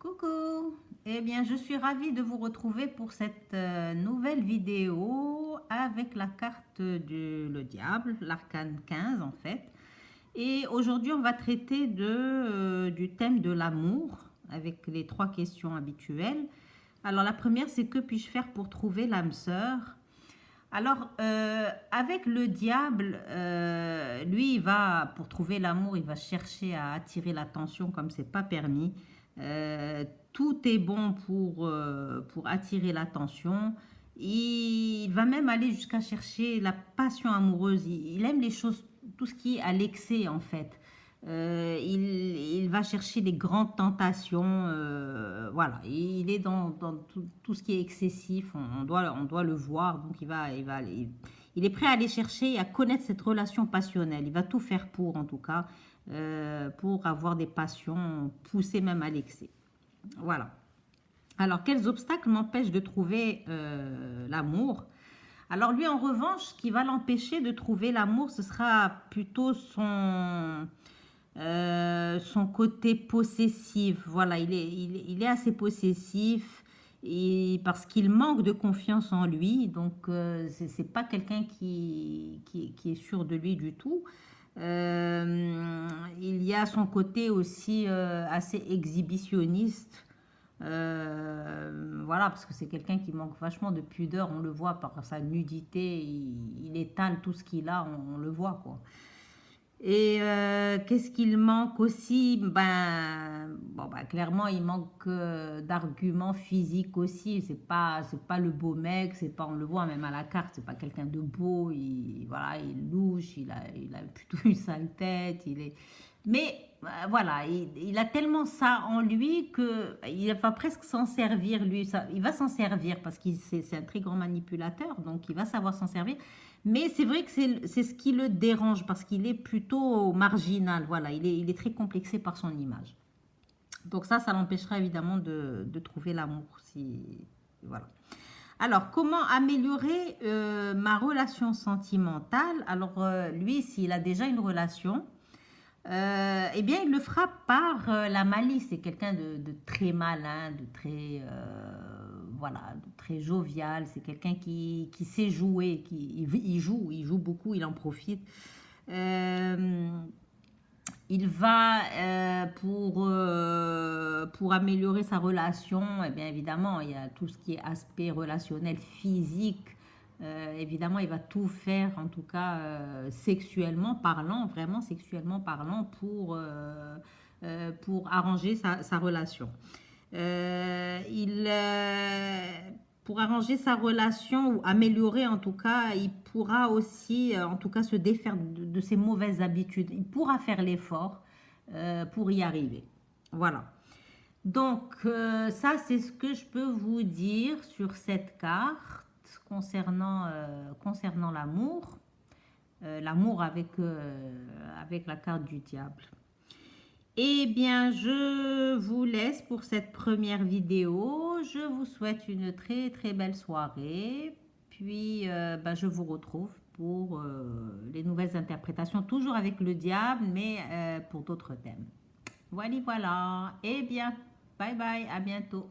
Coucou! Eh bien, je suis ravie de vous retrouver pour cette nouvelle vidéo avec la carte le diable, l'arcane 15 en fait. Et aujourd'hui, on va traiter du thème de l'amour avec les trois questions habituelles. Alors, la première, c'est que puis-je faire pour trouver l'âme sœur? Alors, avec le diable, lui, pour trouver l'amour, il va chercher à attirer l'attention comme c'est pas permis. Tout est bon pour attirer l'attention. Il va même aller jusqu'à chercher la passion amoureuse. Il aime les choses, tout ce qui est à l'excès en fait. Il va chercher les grandes tentations. Voilà, il est dans tout ce qui est excessif. On doit le voir. Donc il est prêt à aller chercher et à connaître cette relation passionnelle. Il va tout faire pour, en tout cas, pour avoir des passions poussées même à l'excès. Voilà. Alors, quels obstacles m'empêchent de trouver l'amour? Alors lui, en revanche, ce qui va l'empêcher de trouver l'amour, ce sera plutôt son côté possessif. Voilà, il est assez possessif parce qu'il manque de confiance en lui. Donc, c'est pas quelqu'un qui est sûr de lui du tout. Il y a son côté aussi assez exhibitionniste. Voilà, parce que c'est quelqu'un qui manque vachement de pudeur, on le voit par sa nudité, il étale tout ce qu'il a, on le voit quoi. Et qu'est-ce qu'il manque aussi? Clairement, il manque d'arguments physiques aussi. C'est pas le beau mec, c'est pas, on le voit même à la carte, c'est pas quelqu'un de beau. Voilà, il louche, il a plutôt une sale tête. Mais voilà, il a tellement ça en lui que il va presque s'en servir lui. Il va s'en servir parce qu'il c'est un très grand manipulateur, donc il va savoir s'en servir. Mais c'est vrai que c'est ce qui le dérange parce qu'il est plutôt marginal. Voilà, il est très complexé par son image. Donc ça l'empêchera évidemment de trouver l'amour. Voilà. Alors, comment améliorer ma relation sentimentale? Alors, lui, s'il a déjà une relation, eh bien, il le fera par la malice. C'est quelqu'un de très malin, voilà, de très jovial. C'est quelqu'un qui sait jouer, il joue beaucoup, il en profite. Euh, il va, pour améliorer sa relation, eh bien évidemment, il y a tout ce qui est aspect relationnel, physique. Évidemment, il va tout faire, en tout cas sexuellement parlant, vraiment sexuellement parlant, pour arranger sa relation. Pour arranger sa relation ou améliorer en tout cas, il pourra aussi en tout cas se défaire de ses mauvaises habitudes. Il pourra faire l'effort pour y arriver. Voilà. Donc ça c'est ce que je peux vous dire sur cette carte concernant l'amour. L'amour avec la carte du diable. Eh bien, je vous laisse pour cette première vidéo. Je vous souhaite une très très belle soirée. Puis, je vous retrouve pour les nouvelles interprétations, toujours avec le diable, mais pour d'autres thèmes. Voilà, voilà. Eh bien, bye bye, à bientôt.